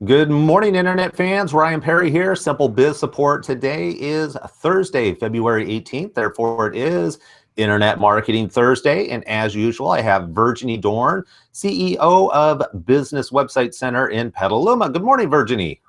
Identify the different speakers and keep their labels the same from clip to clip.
Speaker 1: Good morning, Internet fans. Ryan Perry here, Simple Biz Support. Today is Thursday, February 18th. Therefore, it is Internet Marketing Thursday. And as usual, I have Virginie Dorn, CEO of Business Website Center in Petaluma. Good morning, Virginie.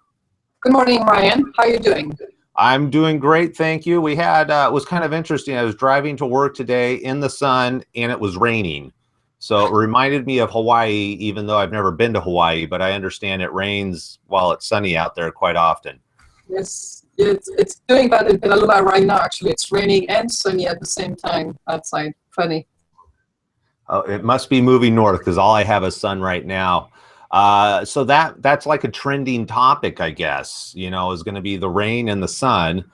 Speaker 2: Good morning, Ryan. How are you doing?
Speaker 1: I'm doing great, thank you. We had, it was kind of interesting. I was driving to work today in the sun and it was raining. So it reminded me of Hawaii, even though I've never been to Hawaii, but I understand it rains while it's sunny out there quite often.
Speaker 2: Yes, it's doing bad in Petaluma right now. Actually, it's raining and sunny at the same time outside. Funny.
Speaker 1: It must be moving north because all I have is sun right now. So that's like a trending topic, I guess, is going to be the rain and the sun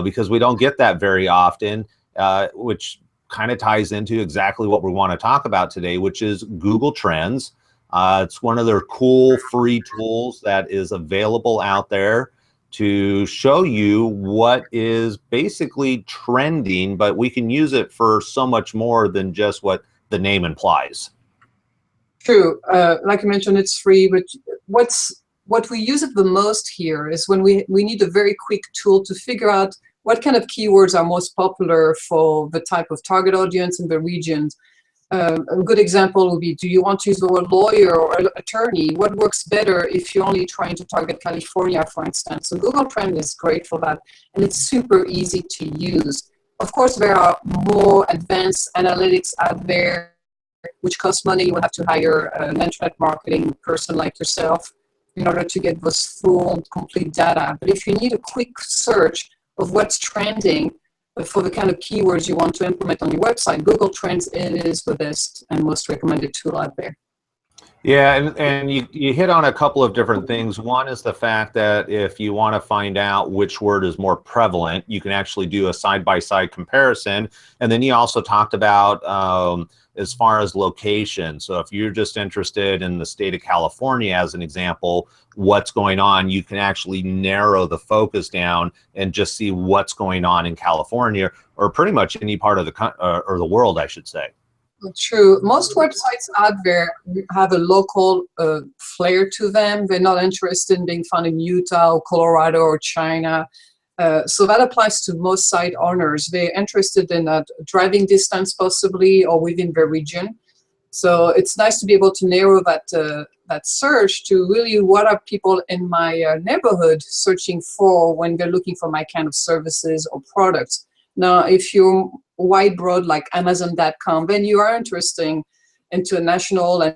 Speaker 1: because we don't get that very often, which kind of ties into exactly what we want to talk about today, which is Google Trends. It's one of their cool free tools that is available out there to show you what is basically trending, but we can use it for so much more than just what the name implies.
Speaker 2: True. Like you mentioned, it's free, but what we use it the most here is when we need a very quick tool to figure out what kind of keywords are most popular for the type of target audience in the region. A good example would be, do you want to use the word lawyer or attorney? What works better if you're only trying to target California, for instance? So Google Trend is great for that, and it's super easy to use. Of course, there are more advanced analytics out there, which costs money. You will have to hire an internet marketing person like yourself in order to get those full, complete data. But if you need a quick search of what's trending, for the kind of keywords you want to implement on your website, Google Trends is the best and most recommended tool out there.
Speaker 1: Yeah, and you hit on a couple of different things. One is the fact that if you want to find out which word is more prevalent, you can actually do a side-by-side comparison. And then you also talked about as far as location. So if you're just interested in the state of California, as an example, what's going on, you can actually narrow the focus down and just see what's going on in California or pretty much any part of the world, I should say.
Speaker 2: True. Most websites out there have a local flair to them. They're not interested in being found in Utah or Colorado or China. So that applies to most site owners. They're interested in a driving distance possibly or within the region. So it's nice to be able to narrow that search to really what are people in my neighborhood searching for when they're looking for my kind of services or products. Now, if you're wide broad like Amazon.com, then you are interesting into a national and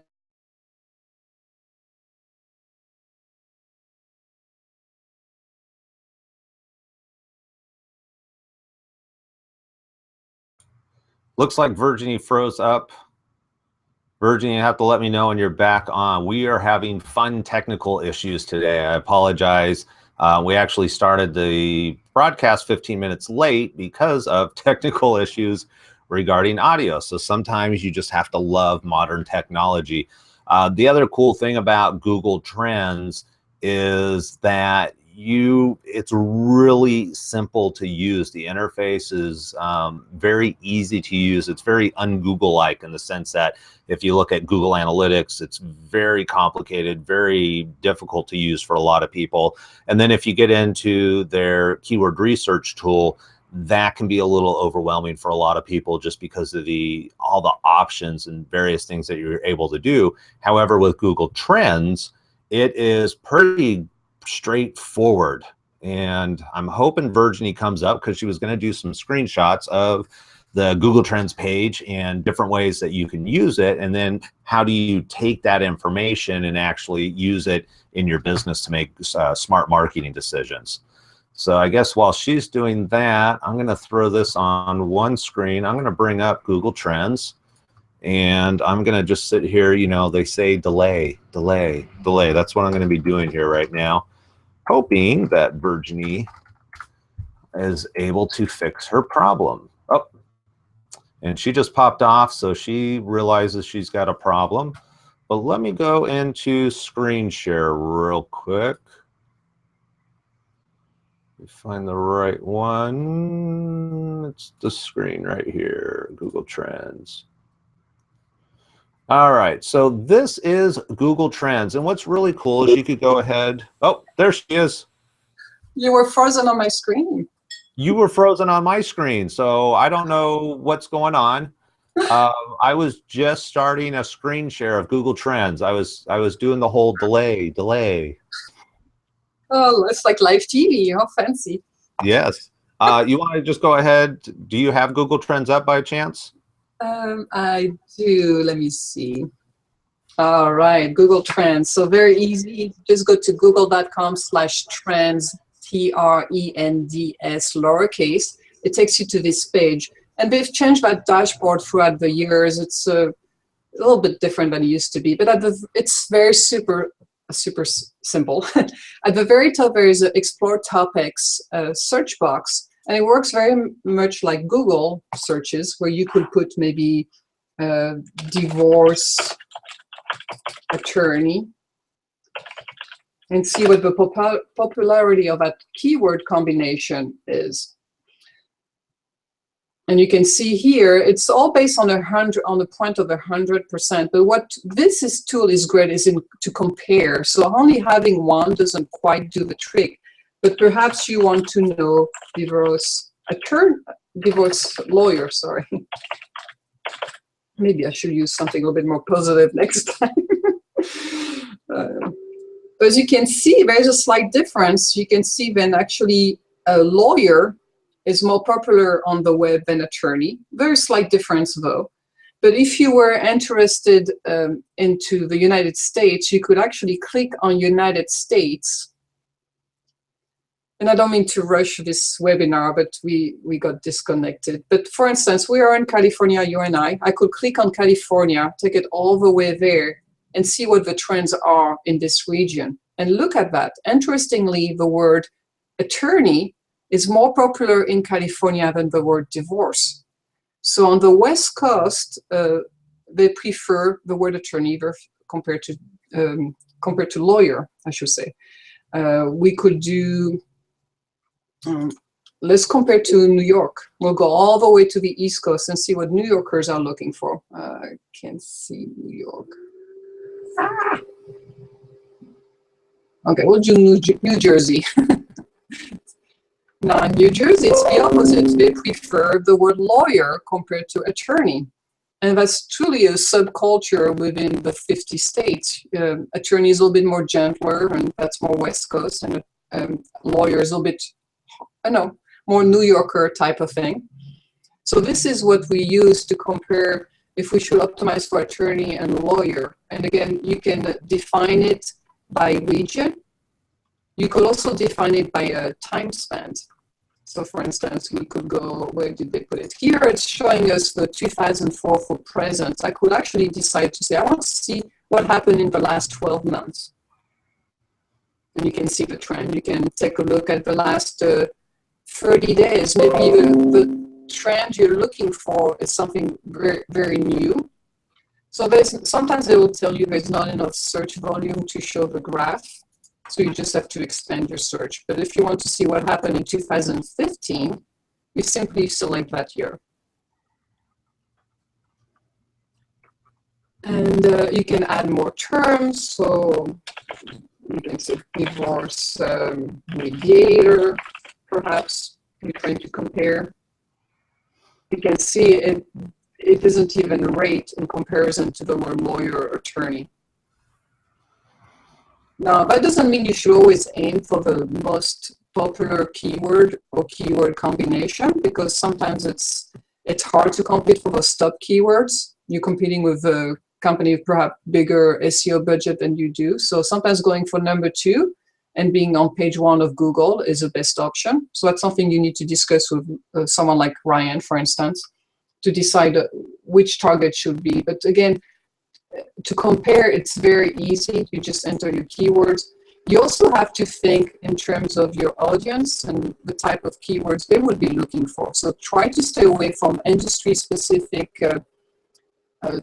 Speaker 1: Looks like Virginie froze up. Virginie, you have to let me know when you're back on. We are having fun technical issues today. I apologize. We actually started the broadcast 15 minutes late because of technical issues regarding audio. So sometimes you just have to love modern technology. The other cool thing about Google Trends is that it's really simple to use. The interface is very easy to use. It's very un-Google-like in the sense that if you look at Google Analytics, it's very complicated, very difficult to use for a lot of people. And then if you get into their keyword research tool, that can be a little overwhelming for a lot of people just because of all the options and various things that you're able to do. However, with Google Trends, it is pretty straightforward. And I'm hoping Virginie comes up because she was going to do some screenshots of the Google Trends page and different ways that you can use it. And then how do you take that information and actually use it in your business to make smart marketing decisions. So I guess while she's doing that, I'm going to throw this on one screen. I'm going to bring up Google Trends. And I'm going to just sit here. They say delay, delay, delay. That's what I'm going to be doing here right now, hoping that Virginie is able to fix her problem. Oh, and she just popped off, so she realizes she's got a problem. But let me go into screen share real quick. Find the right one. It's the screen right here, Google Trends. All right, so this is Google Trends, and what's really cool is you could go ahead. Oh, there she is.
Speaker 2: You were frozen on my screen.
Speaker 1: You were frozen on my screen, so I don't know what's going on. I was just starting a screen share of Google Trends. I was doing the whole delay.
Speaker 2: Oh, it's like live TV. How fancy.
Speaker 1: Yes. You want to just go ahead? Do you have Google Trends up by chance?
Speaker 2: I do. Let me see. All right, Google Trends. So very easy. Just go to google.com/trends, TRENDS, lowercase. It takes you to this page. And they've changed that dashboard throughout the years. It's a little bit different than it used to be, but it's very super simple. At the very top, there is an Explore Topics search box. And it works very much like Google searches, where you could put maybe divorce attorney and see what the popularity of that keyword combination is. And you can see here, it's all based on the point of 100%. But what this tool is great is to compare. So only having one doesn't quite do the trick. But perhaps you want to know divorce lawyer, sorry. Maybe I should use something a little bit more positive next time. But as you can see, there's a slight difference. You can see then actually a lawyer is more popular on the web than attorney. Very slight difference though. But if you were interested into the United States, you could actually click on United States. And I don't mean to rush this webinar, but we got disconnected. But for instance, we are in California, you and I. I could click on California, take it all the way there, and see what the trends are in this region. And look at that. Interestingly, the word attorney is more popular in California than the word divorce. So on the West Coast, they prefer the word attorney compared to lawyer, I should say. We could do... let's compare to New York. We'll go all the way to the East Coast and see what New Yorkers are looking for. I can't see New York. Ah! Okay, we'll do New Jersey. Now, in New Jersey, it's the opposite. They prefer the word lawyer compared to attorney. And that's truly a subculture within the 50 states. Attorney is a little bit more gentler, and that's more West Coast, and lawyer is a little bit, I know, more New Yorker type of thing. So this is what we use to compare if we should optimize for attorney and lawyer. And again, you can define it by region. You could also define it by a time spent. So for instance, we could go, where did they put it? Here it's showing us the 2004 for present. I could actually decide to say, I want to see what happened in the last 12 months. And you can see the trend. You can take a look at the last 30 days. Maybe the trend you're looking for is something very, very new. So sometimes they will tell you there's not enough search volume to show the graph. So you just have to expand your search. But if you want to see what happened in 2015, you simply select that year. And you can add more terms. So you can say divorce mediator, perhaps you're trying to compare. You can see it isn't even rate in comparison to the word lawyer or attorney. Now, that doesn't mean you should always aim for the most popular keyword or keyword combination, because sometimes it's hard to compete for those top keywords. You're competing with a company with perhaps bigger SEO budget than you do. So sometimes going for number 2 and being on page 1 of Google is the best option. So that's something you need to discuss with someone like Ryan, for instance, to decide which target should be. But again, to compare, it's very easy. You just enter your keywords. You also have to think in terms of your audience and the type of keywords they would be looking for. So try to stay away from industry-specific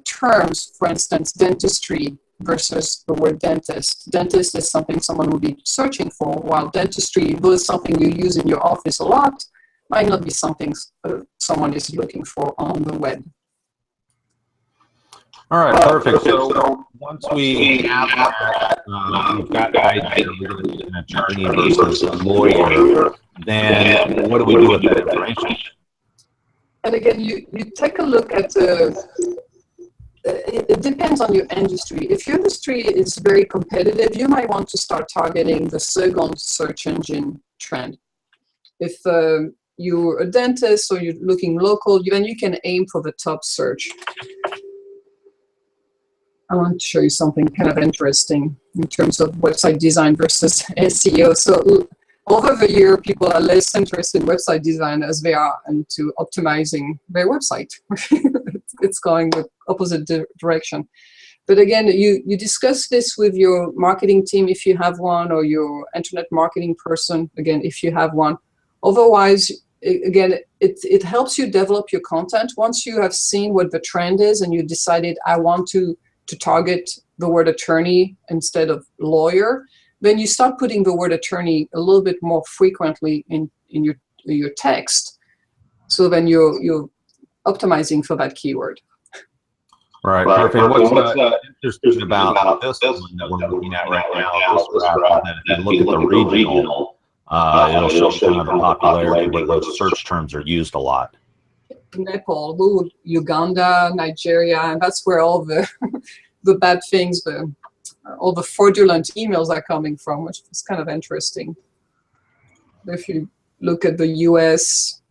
Speaker 2: terms. For instance, dentistry versus the word dentist. Dentist is something someone will be searching for, while dentistry, though is something you use in your office a lot, might not be something someone is looking for on the web.
Speaker 1: All right, perfect. So once we have that, we've got an idea of an attorney versus a lawyer, then what do we do with that information?
Speaker 2: And again, you take a look at it depends on your industry. If your industry is very competitive, you might want to start targeting the second search engine trend. If you're a dentist or you're looking local, then you can aim for the top search. I want to show you something kind of interesting in terms of website design versus SEO. So over the year, people are less interested in website design as they are into optimizing their website. It's going the opposite direction. But again, you discuss this with your marketing team if you have one, or your internet marketing person, again, if you have one. Otherwise, again, it helps you develop your content. Once you have seen what the trend is and you decided, I want to target the word attorney instead of lawyer, then you start putting the word attorney a little bit more frequently in your text. So then you're optimizing for that keyword.
Speaker 1: Right, perfect. What's interesting about this one that we're looking at right now, this graph, is that if you look at the regional, it'll show you kind of the popularity where those search terms are used a lot.
Speaker 2: Nepal, Uganda, Nigeria, and that's where all the the bad things, all the fraudulent emails are coming from, which is kind of interesting. If you look at the US,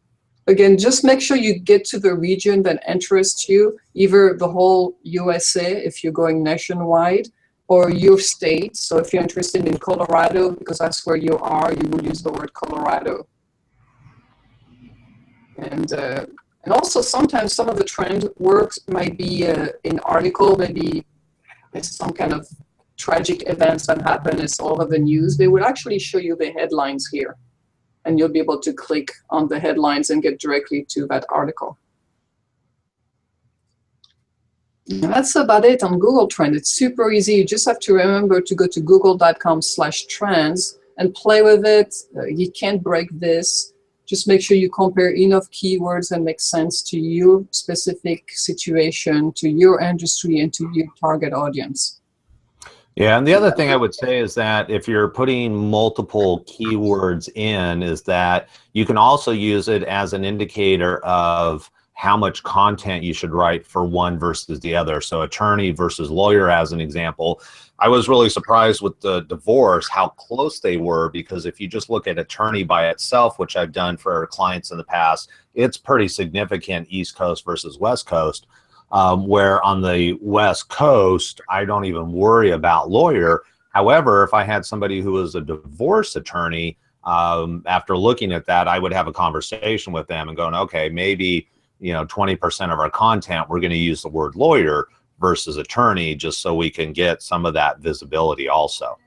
Speaker 2: again, just make sure you get to the region that interests you, either the whole USA if you're going nationwide, or your state. So if you're interested in Colorado, because that's where you are, you will use the word Colorado. And also sometimes some of the trend works might be an article, maybe it's some kind of tragic events that happen, it's all over the news. They would actually show you the headlines here, and you'll be able to click on the headlines and get directly to that article. And that's about it on Google Trend. It's super easy. You just have to remember to go to google.com/trends and play with it. You can't break this. Just make sure you compare enough keywords that make sense to your specific situation, to your industry, and to your target audience.
Speaker 1: Yeah, and the other thing I would say is that if you're putting multiple keywords in, is that you can also use it as an indicator of how much content you should write for one versus the other. So attorney versus lawyer, as an example. I was really surprised with the divorce, how close they were, because if you just look at attorney by itself, which I've done for clients in the past, it's pretty significant, East Coast versus West Coast, where on the West Coast, I don't even worry about lawyer. However, if I had somebody who was a divorce attorney, after looking at that, I would have a conversation with them and going, okay, maybe 20% of our content, we're going to use the word lawyer versus attorney, just so we can get some of that visibility also.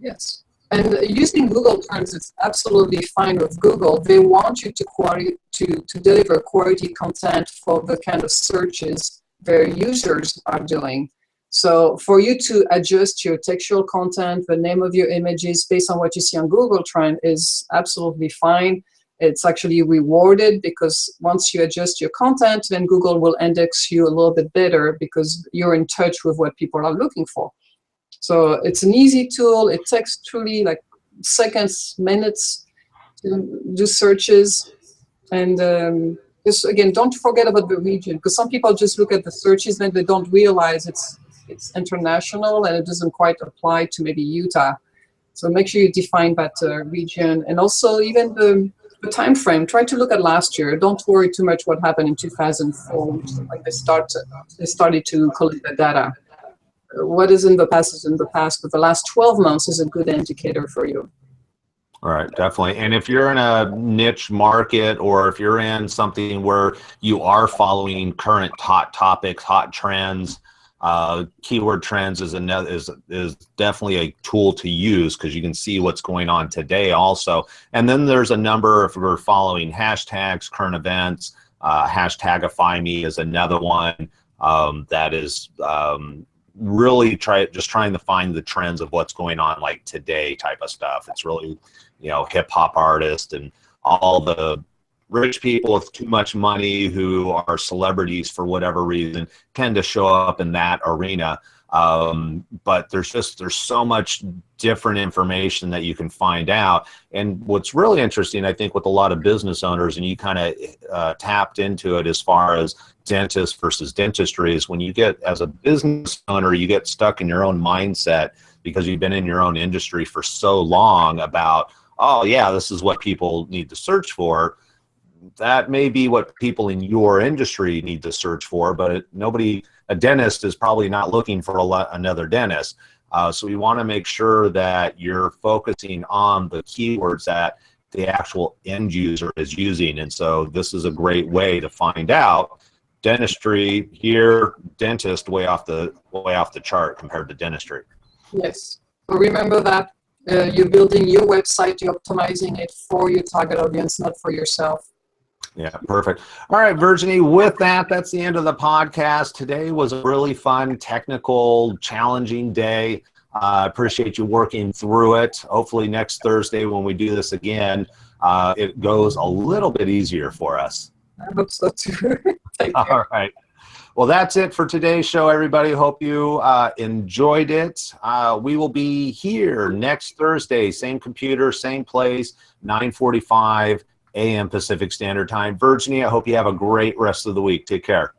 Speaker 2: Yes, and using Google Trends is absolutely fine with Google. They want you to deliver quality content for the kind of searches their users are doing. So for you to adjust your textual content, the name of your images based on what you see on Google Trend is absolutely fine. It's actually rewarded, because once you adjust your content, then Google will index you a little bit better because you're in touch with what people are looking for. So it's an easy tool. It takes truly like seconds, minutes to do searches. And just again, don't forget about the region, because some people just look at the searches and they don't realize it's international and it doesn't quite apply to maybe Utah. So make sure you define that region, and also even the time frame. Try to look at last year. Don't worry too much what happened in 2004, which is like they started to collect the data. What is in the past is in the past, but the last 12 months is a good indicator for you.
Speaker 1: All right, definitely. And if you're in a niche market, or if you're in something where you are following current hot topics, hot trends, keyword trends is definitely a tool to use, because you can see what's going on today also. And then there's a number, if we're following hashtags, current events, hashtagify me is another one that is really trying to find the trends of what's going on like today type of stuff. It's really, hip hop artists and all the rich people with too much money who are celebrities for whatever reason tend to show up in that arena. But there's so much different information that you can find out. And what's really interesting, I think, with a lot of business owners, and you kind of tapped into it as far as dentist versus dentistry, is when you get, as a business owner, you get stuck in your own mindset because you've been in your own industry for so long about, oh yeah, this is what people need to search for. That may be what people in your industry need to search for, but a dentist is probably not looking for another dentist. So we want to make sure that you're focusing on the keywords that the actual end user is using. And so this is a great way to find out. Dentistry here, dentist way off the chart compared to dentistry.
Speaker 2: Yes. So remember that you're building your website, you're optimizing it for your target audience, not for yourself.
Speaker 1: Yeah, perfect. All right, Virginie, with that, that's the end of the podcast. Today was a really fun, technical, challenging day. I appreciate you working through it. Hopefully next Thursday when we do this again, it goes a little bit easier for us.
Speaker 2: I hope so too. Take care.
Speaker 1: All right. Well, that's it for today's show, everybody. Hope you enjoyed it. We will be here next Thursday, same computer, same place, 9:45 a.m. Pacific Standard Time. Virginie, I hope you have a great rest of the week. Take care.